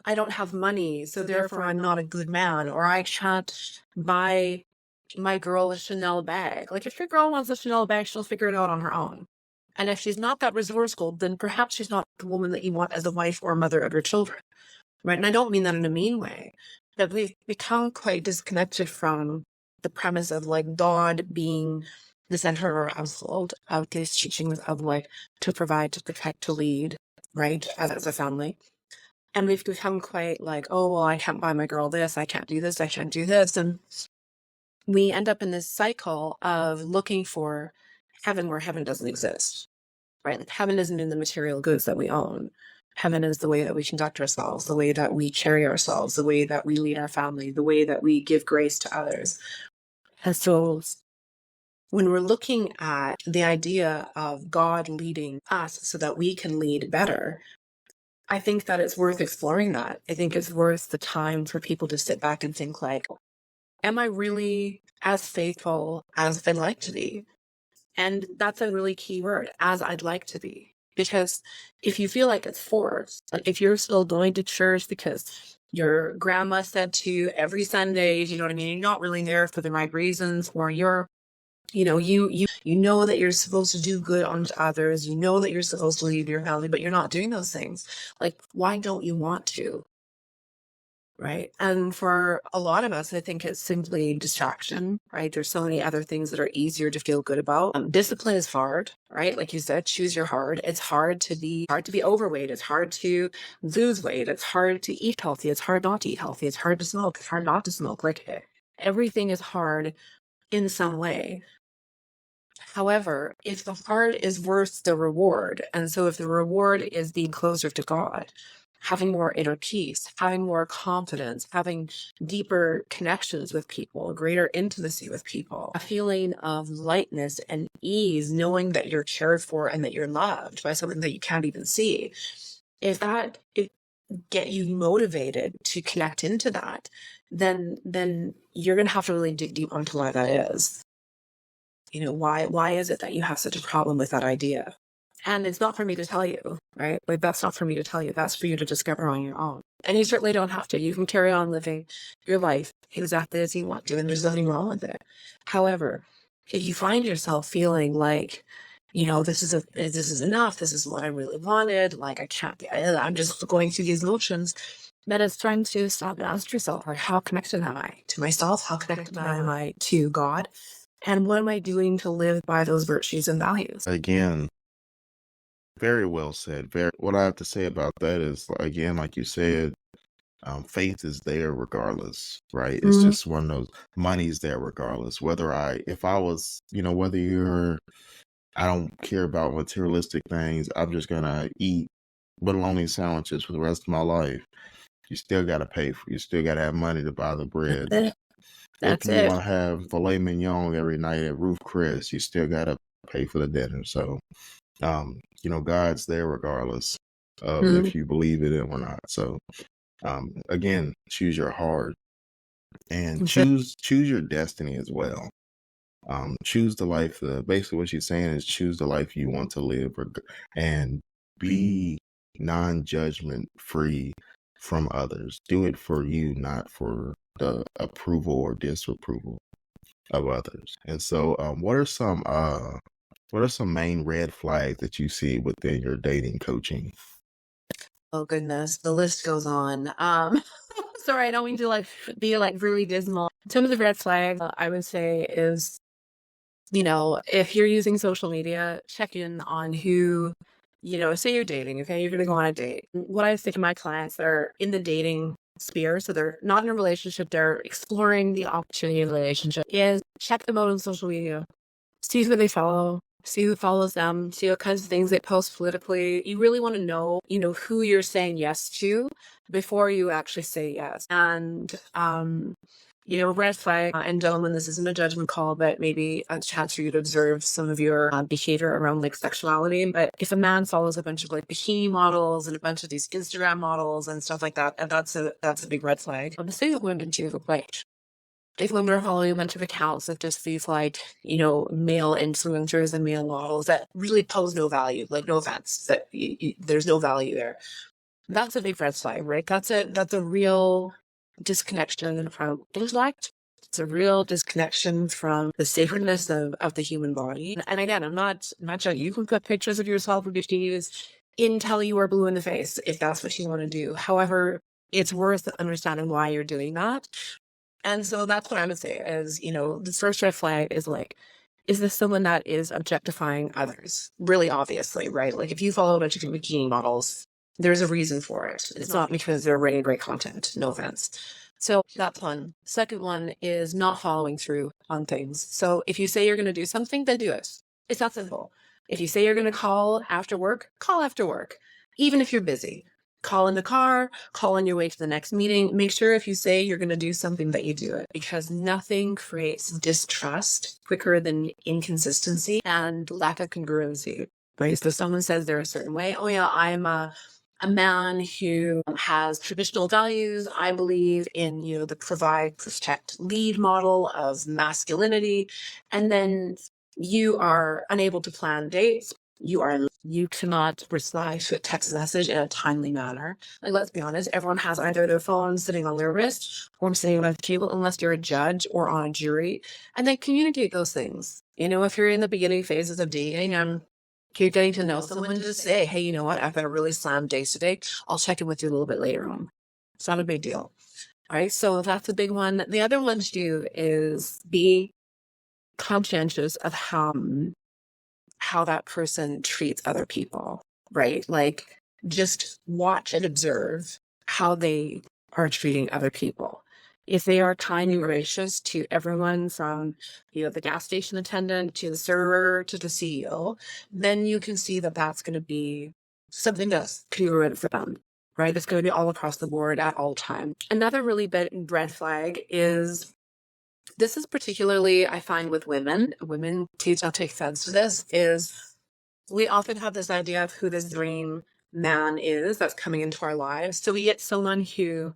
I don't have money, so therefore I'm not a good man, or I can't buy my girl a Chanel bag. Like, if your girl wants a Chanel bag, she'll figure it out on her own. And if she's not that resourceful, then perhaps she's not the woman that you want as a wife or a mother of your children, right? And I don't mean that in a mean way, but we've become quite disconnected from the premise of like God being the center of our household, of these teachings of like to provide, to protect, to lead, right, as a family. And we've become quite like, oh, well, I can't buy my girl this, I can't do this, I can't do this. And we end up in this cycle of looking for heaven where heaven doesn't exist, right? Like, heaven isn't in the material goods that we own. Heaven is the way that we conduct ourselves, the way that we carry ourselves, the way that we lead our family, the way that we give grace to others. And so when we're looking at the idea of God leading us so that we can lead better, I think that it's worth exploring that. I think it's worth the time for people to sit back and think like, am I really as faithful as I'd like to be? And that's a really key word, as I'd like to be. Because if you feel like it's forced, like if you're still going to church because your grandma said to every Sunday, you know what I mean? You're not really there for the right reasons, or you know that you're supposed to do good unto others, you know that you're supposed to lead your family, but you're not doing those things. Like, why don't you want to? Right. And for a lot of us, I think it's simply distraction, right? There's so many other things that are easier to feel good about. Discipline is hard, right? Like you said, choose your hard. It's hard to be overweight. It's hard to lose weight. It's hard to eat healthy. It's hard not to eat healthy. It's hard to smoke. It's hard not to smoke. Like, everything is hard in some way. However, if the hard is worth the reward, and so if the reward is being closer to God, having more inner peace, having more confidence, having deeper connections with people, greater intimacy with people, a feeling of lightness and ease, knowing that you're cared for and that you're loved by something that you can't even see, if that get you motivated to connect into that, then you're going to have to really dig deep onto why that is. Why is it that you have such a problem with that idea? And it's not for me to tell you, right? Like, that's not for me to tell you. That's for you to discover on your own. And you certainly don't have to. You can carry on living your life exactly as you want to, and there's nothing wrong with it. However, if you find yourself feeling like, this is enough, this is what I really wanted, like, I can't, I'm just going through these motions, then it's time to stop and ask yourself, like, how connected am I to myself? How connected am I to God? And what am I doing to live by those virtues and values? Again, very well said. What I have to say about that is, again, like you said, faith is there regardless, right? It's just one of those, money's there regardless. If I was, I don't care about materialistic things. I'm just gonna eat bologna sandwiches for the rest of my life. You still gotta pay for. You still gotta have money to buy the bread. If you want to have filet mignon every night at Ruth Chris, you still gotta pay for the dinner. So, God's there regardless of if you believe it or not. So, again, choose your heart and choose your destiny as well. Choose the life. Basically, what she's saying is choose the life you want to live, and be non-judgment free from others. Do it for you, not for the approval or disapproval of others. And so, what are some main red flags that you see within your dating coaching? Oh goodness, the list goes on. Sorry, I don't mean to be really dismal. Some of the red flags I would say is, if you're using social media, check in on who, say you're dating, okay? You're going to go on a date. What I say to my clients that are in the dating sphere, so they're not in a relationship, they're exploring the opportunity of a relationship, is check them out on social media. See who they follow, see who follows them, see what kinds of things they post politically. You really want to know, who you're saying yes to before you actually say yes. And, red flag, and gentlemen, this isn't a judgment call, but maybe a chance for you to observe some of your behavior around like sexuality. But if a man follows a bunch of like bikini models and a bunch of these Instagram models and stuff like that, and that's a big red flag. The same with women too, right? If women are following a bunch of accounts of just these like, male influencers and male models that really pose no value, like no offense, that there's no value there. That's a big red flag, right? That's a real disconnection from intellect. It's a real disconnection from the sacredness of the human body. And again, I'm not judging. You can put pictures of yourself with bikini until you are blue in the face, if that's what you want to do. However, it's worth understanding why you're doing that. And so that's what I would say is, the first red flag is like, is this someone that is objectifying others? Really obviously, right? Like if you follow a bunch of bikini models, there's a reason for it. It's not because they're writing great content. No offense. So that's one. Second one is not following through on things. So if you say you're going to do something, then do it. It's that simple. If you say you're going to call after work, call after work. Even if you're busy. Call in the car, call on your way to the next meeting. Make sure if you say you're going to do something that you do it, because nothing creates distrust quicker than inconsistency and lack of congruency. Right? So someone says they're a certain way. Oh yeah, I'm a man who has traditional values. I believe in, the provide, protect, lead model of masculinity. And then you are unable to plan dates. You cannot reply to a text message in a timely manner. Like, let's be honest, everyone has either their phone sitting on their wrist or sitting on the table, unless you're a judge or on a jury, and then communicate those things. If you're in the beginning phases of dating and you're getting to know someone, just say, hey, you know what? I've had a really slammed day today. I'll check in with you a little bit later on. It's not a big deal. All right. So that's a big one. The other one to do is be conscientious of how that person treats other people, right? Like just watch and observe how they are treating other people. If they are kind and gracious to everyone from, the gas station attendant to the server to the CEO, then you can see that that's going to be something that's congruent for them, right? It's going to be all across the board at all times. Another really big red flag is, this is particularly, I find, with women. Women, please don't take offense to this, is we often have this idea of who this dream man is that's coming into our lives. So we get someone who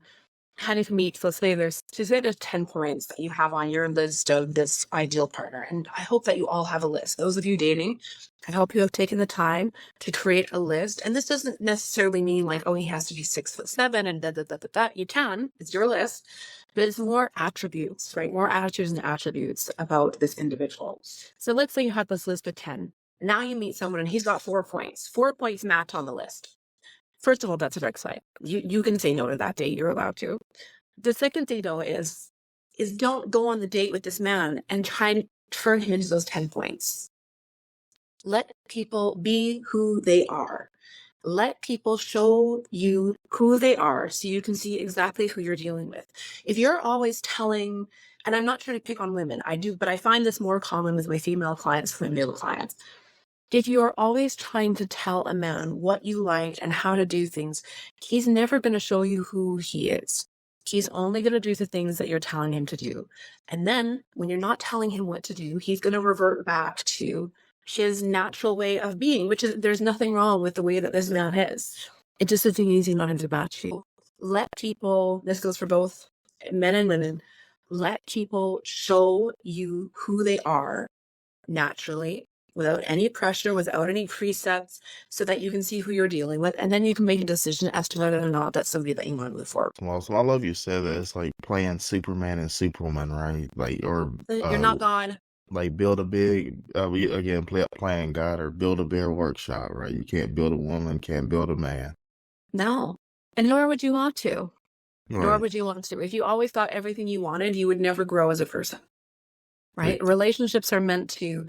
kind of meets, let's say there's 10 points that you have on your list of this ideal partner. And I hope that you all have a list. Those of you dating, I hope you have taken the time to create a list. And this doesn't necessarily mean like, oh, he has to be 6'7" and da. You can, it's your list. But it's more attributes, right? More attitudes and attributes about this individual. So let's say you have this list of 10. Now you meet someone and he's got 4 points. 4 points match on the list. First of all, that's a red flag. You can say no to that date. You're allowed to. The second thing, though, is don't go on the date with this man and try and turn him into those 10 points. Let people be who they are. Let people show you who they are so you can see exactly who you're dealing with. If you're always telling, and I'm not trying to pick on women, I do, but I find this more common with my female clients than male clients. If you are always trying to tell a man what you like and how to do things, he's never going to show you who he is. He's only going to do the things that you're telling him to do. And then when you're not telling him what to do, he's going to revert back to his natural way of being, which is, there's nothing wrong with the way that this man is. It just isn't easy not to match you. Let people, this goes for both men and women, let people show you who they are naturally, without any pressure, without any precepts, so that you can see who you're dealing with, and then you can make a decision as to whether or not that's somebody that you want to move forward. Well, so I love you said that it's like playing Superman and Superwoman, right? Like, or You're not God. Like build a big, again, playing God, or build a bear workshop, right? You can't build a woman, can't build a man. No, and nor would you want to. Right. Nor would you want to. If you always thought everything you wanted, you would never grow as a person. Right? Relationships are meant to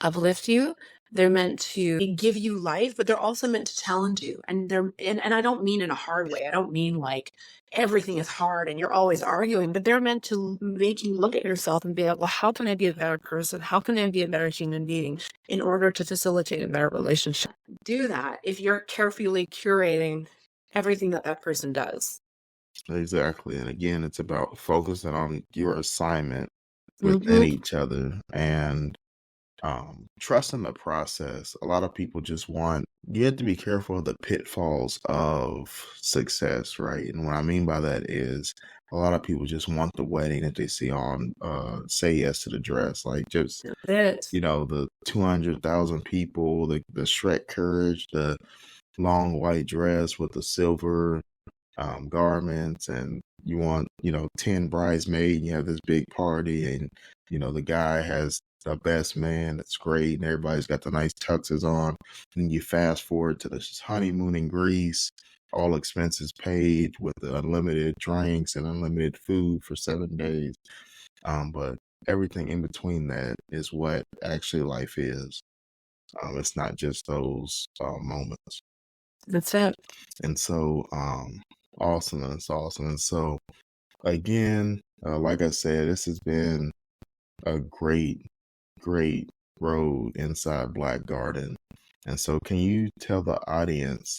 uplift you. They're meant to give you life, but they're also meant to challenge you. And I don't mean in a hard way. I don't mean like everything is hard and you're always arguing, but they're meant to make you look at yourself and be like, well, how can I be a better person? How can I be a better human being in order to facilitate a better relationship? Do that if you're carefully curating everything that person does. Exactly. And again, it's about focusing on your assignment within Mm-hmm. each other and trusting the process. A lot of people just want, you have to be careful of the pitfalls of success, right? And what I mean by that is a lot of people just want the wedding that they see on Say Yes to the Dress, like just, It. the 200,000 people, the Shrek courage, the long white dress with the silver garments, and you want 10 bridesmaids, and you have this big party, and the guy has the best man that's great, and everybody's got the nice tuxes on, and you fast forward to this honeymoon in Greece, all expenses paid with the unlimited drinks and unlimited food for 7 days, but everything in between that is what actually life is. It's not just those moments. That's it. And so, awesome. It's awesome. And so, again, like I said, this has been a great, great road inside Black Garden. And so, can you tell the audience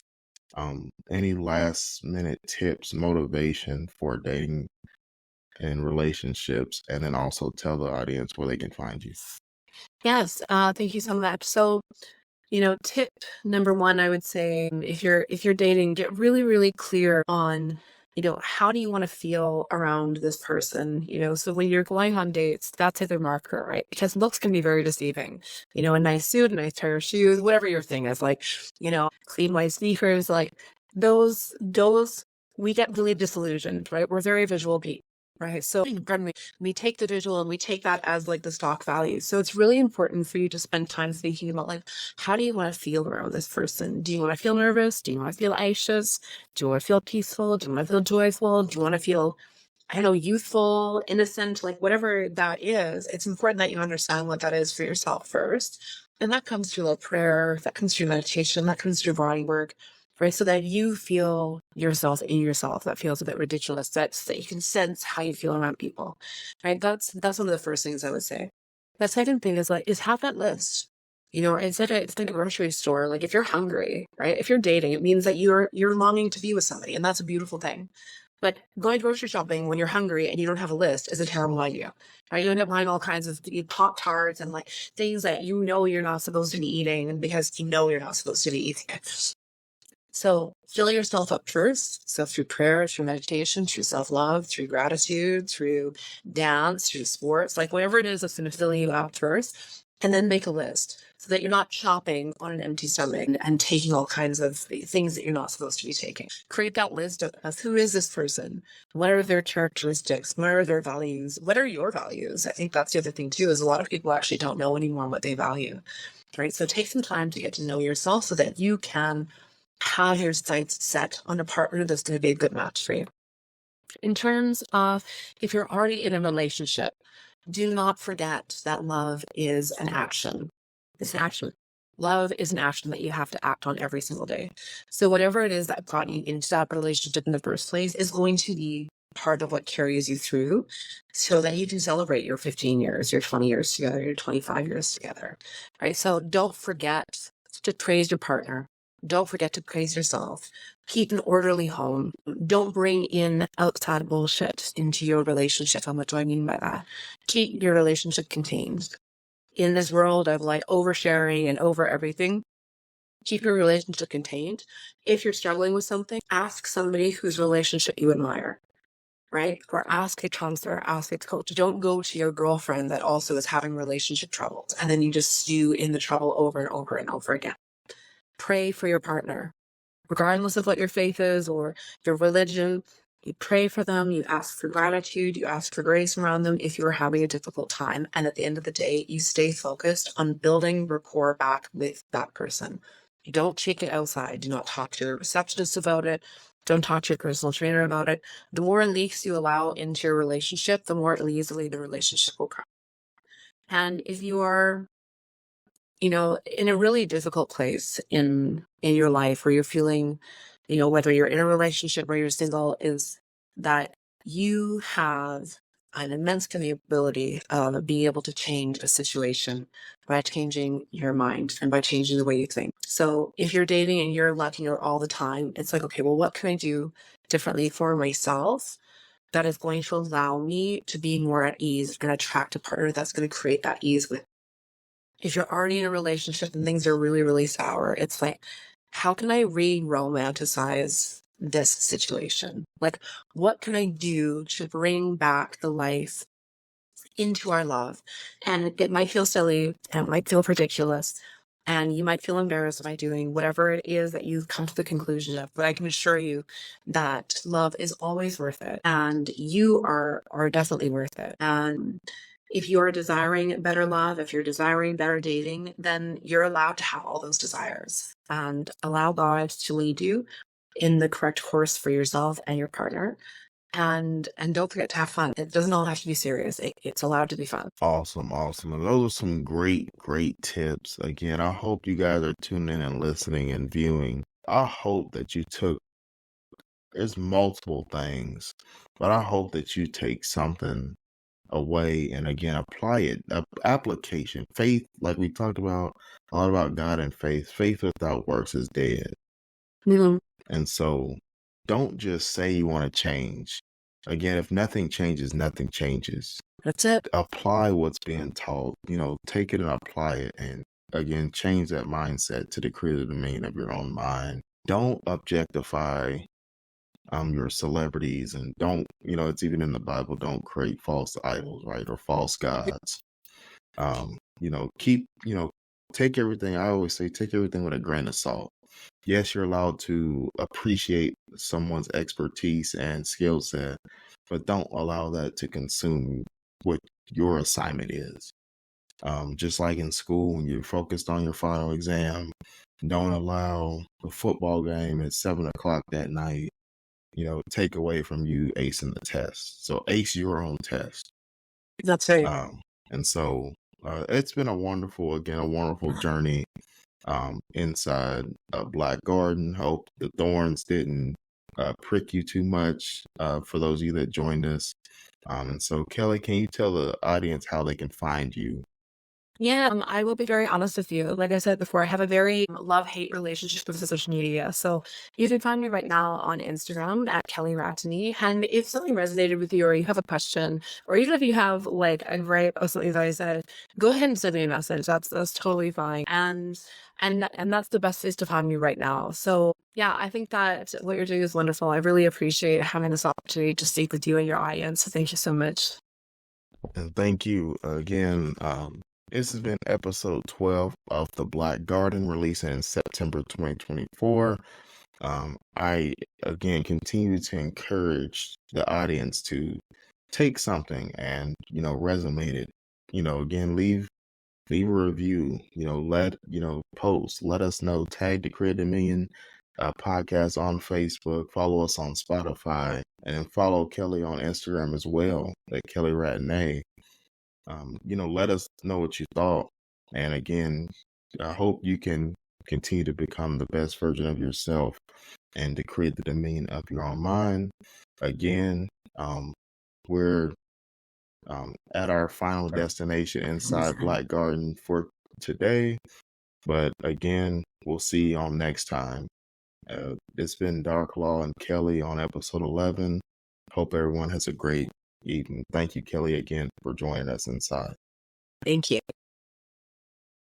any last minute tips, motivation for dating and relationships, and then also tell the audience where they can find you? Yes. Thank you so much. So, tip number one, I would say, if you're dating, get really, really clear on, how do you want to feel around this person? So when you're going on dates, that's a good marker, right? Because looks can be very deceiving. A nice suit, a nice pair of shoes, whatever your thing is, like, clean white sneakers, like those we get really disillusioned, right? We're very visual people. Right. So pardon me, we take the visual and we take that as like the stock value. So it's really important for you to spend time thinking about, like, how do you want to feel around this person? Do you want to feel nervous? Do you want to feel anxious? Do you want to feel peaceful? Do you want to feel joyful? Do you want to feel, I don't know, youthful, innocent, like whatever that is? It's important that you understand what that is for yourself first. And that comes through a prayer, that comes through meditation, that comes through body work, right? So that you feel yourself in yourself. That feels a bit ridiculous. That's that you can sense how you feel around people, right? That's one of the first things I would say. The second thing is have that list. It's like a grocery store. Like if you're hungry, right? If you're dating, it means that you're longing to be with somebody, and that's a beautiful thing. But going grocery shopping when you're hungry and you don't have a list is a terrible idea. Right? You end up buying all kinds of Pop-Tarts and like things that you're not supposed to be eating because you're not supposed to be eating it. So fill yourself up first. So through prayer, through meditation, through self-love, through gratitude, through dance, through sports, like whatever it is that's going to fill you up first. And then make a list so that you're not shopping on an empty stomach and taking all kinds of things that you're not supposed to be taking. Create that list of who is this person? What are their characteristics? What are their values? What are your values? I think that's the other thing too, is a lot of people actually don't know anymore what they value. Right. So take some time to get to know yourself so that you can have your sights set on a partner that's going to be a good match for you. In terms of if you're already in a relationship, do not forget that love is an action. It's an action. Love is an action that you have to act on every single day. So whatever it is that brought you into that relationship in the first place is going to be part of what carries you through so that you can celebrate your 15 years, your 20 years together, your 25 years together, right? So don't forget to praise your partner. Don't forget to praise yourself. Keep an orderly home. Don't bring in outside bullshit into your relationship. And what do I mean by that? Keep your relationship contained. In this world of like oversharing and over everything, keep your relationship contained. If you're struggling with something, ask somebody whose relationship you admire, right? Or ask a counselor, ask a coach. Don't go to your girlfriend that also is having relationship troubles and then you just stew in the trouble over and over and over again. Pray for your partner, regardless of what your faith is or your religion. You pray for them, you ask for gratitude, you ask for grace around them if you are having a difficult time. And at the end of the day, you stay focused on building rapport back with that person. You don't take it outside. Do not talk to your receptionist about it. Don't talk to your personal trainer about it. The more leaks you allow into your relationship, the more easily the relationship will come. And if you are in a really difficult place in your life where you're feeling, whether you're in a relationship or you're single, is that you have an immense capability of being able to change a situation by changing your mind and by changing the way you think. So if you're dating and you're lacking out all the time, it's like, okay, well, what can I do differently for myself that is going to allow me to be more at ease and attract a partner that's going to create that ease with. If you're already in a relationship and things are really, really sour, it's like, how can I re-romanticize this situation? Like, what can I do to bring back the life into our love? And it might feel silly and it might feel ridiculous. And you might feel embarrassed by doing whatever it is that you've come to the conclusion of. But I can assure you that love is always worth it. And you are definitely worth it. And if you're desiring better love, if you're desiring better dating, then you're allowed to have all those desires and allow God to lead you in the correct course for yourself and your partner. And don't forget to have fun. It doesn't all have to be serious. It's allowed to be fun. Awesome. And those are some great tips. Again, I hope you guys are tuning in and listening and viewing. I hope that you took, there's multiple things, but I hope that you take something away and again apply it. Application. Faith, like we talked about, a lot about God and faith. Faith without works is dead. Mm-hmm. And so don't just say you want to change. Again, if nothing changes, nothing changes. That's it. Apply what's being taught, take it and apply it. And again, change that mindset to the creative domain of your own mind. Don't objectify your celebrities, and don't, it's even in the Bible, don't create false idols, right? Or false gods. Take everything, I always say, take everything with a grain of salt. Yes, you're allowed to appreciate someone's expertise and skill set, but don't allow that to consume what your assignment is. Just like in school, when you're focused on your final exam, don't allow the football game at 7:00 that night, take away from you acing the test. So ace your own test. That's right. And so it's been a wonderful journey inside a Black Garden. Hope the thorns didn't prick you too much for those of you that joined us. And so, Kelly, can you tell the audience how they can find you? Yeah, I will be very honest with you. Like I said before, I have a very love-hate relationship with social media. So you can find me right now on Instagram at Kelly Rattanee. And if something resonated with you, or you have a question, or even if you have like a gripe or something that I said, go ahead and send me a message. That's totally fine. And that's the best place to find me right now. So yeah, I think that what you're doing is wonderful. I really appreciate having this opportunity to speak with you and your audience. So thank you so much. And thank you again. This has been episode 12 of The Black Garden, releasing in September 2024. I, again, continue to encourage the audience to take something and, resonate it. Again, leave a review, post, let us know, tag the Creative Million podcast on Facebook, follow us on Spotify, and then follow Kelly on Instagram as well, at Kelly Rattanee. Let us know what you thought. And again, I hope you can continue to become the best version of yourself and to create the domain of your own mind. Again, we're at our final destination inside Black Garden for today. But again, we'll see you on next time. It's been Dark Law and Kelly on episode 11. Hope everyone has a great evening. Thank you, Kelly, again for joining us inside. Thank you.